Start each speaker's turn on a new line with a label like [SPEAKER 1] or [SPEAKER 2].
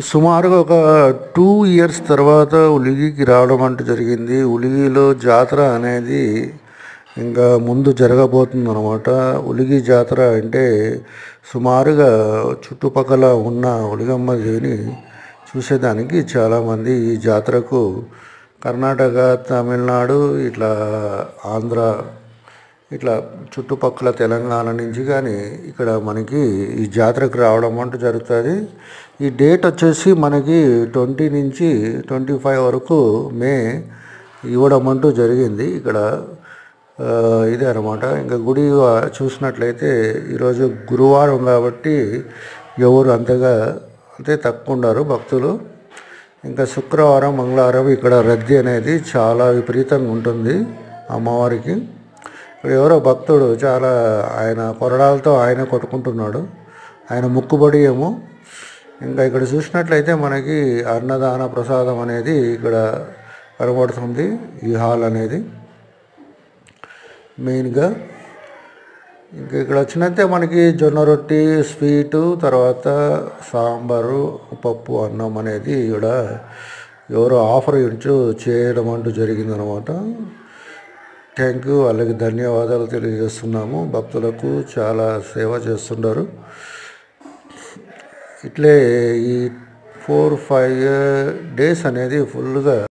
[SPEAKER 1] సుమారుగా ఒక 2 ఇయర్స్ తర్వాత ఉలిగికి రావడం అంటూ జరిగింది. ఉలిగిలో జాతర అనేది ఇంకా ముందు జరగబోతుందనమాట. ఉలిగి జాతర అంటే సుమారుగా చుట్టుపక్కల ఉన్న ఉలిగమ్మ దేవిని చూసేదానికి చాలామంది ఈ జాతరకు కర్ణాటక, తమిళనాడు, ఇట్లా ఆంధ్ర, ఇట్లా చుట్టుపక్కల తెలంగాణ నుంచి కానీ ఇక్కడ మనకి ఈ జాతరకు రావడం అంటూ జరుగుతుంది. ఈ డేట్ వచ్చేసి మనకి 20 నుంచి 25 వరకు మే ఇవ్వడం అంటూ జరిగింది. ఇక్కడ ఇదే అనమాట. ఇంకా గుడి చూసినట్లయితే ఈరోజు గురువారం కాబట్టి ఎవరు అంతగా తక్కువ ఉన్నారు భక్తులు. ఇంకా శుక్రవారం, మంగళవారం ఇక్కడ రద్దీ అనేది చాలా విపరీతంగా ఉంటుంది అమ్మవారికి. ఇక్కడ ఎవరో భక్తుడు చాలా ఆయన కొరడాలతో ఆయన కొట్టుకుంటున్నాడు, ఆయన ముక్కుబడి ఏమో. ఇంకా ఇక్కడ చూసినట్లయితే మనకి అన్నదాన ప్రసాదం అనేది ఇక్కడ కనబడుతుంది. ఈ హాల్ అనేది మెయిన్గా. ఇంకా ఇక్కడ వచ్చినట్టే మనకి జొన్న రొట్టి, స్వీటు, తర్వాత సాంబారు, పప్పు, అన్నం అనేది ఇక్కడ ఎవరో ఆఫర్ చేయడం అంటూ జరిగిందనమాట. థ్యాంక్ యూ, వాళ్ళకి ధన్యవాదాలు తెలియజేస్తున్నాము. భక్తులకు చాలా సేవ చేస్తుంటారు. ఇట్లే ఈ 4-5 డేస్ అనేది ఫుల్గా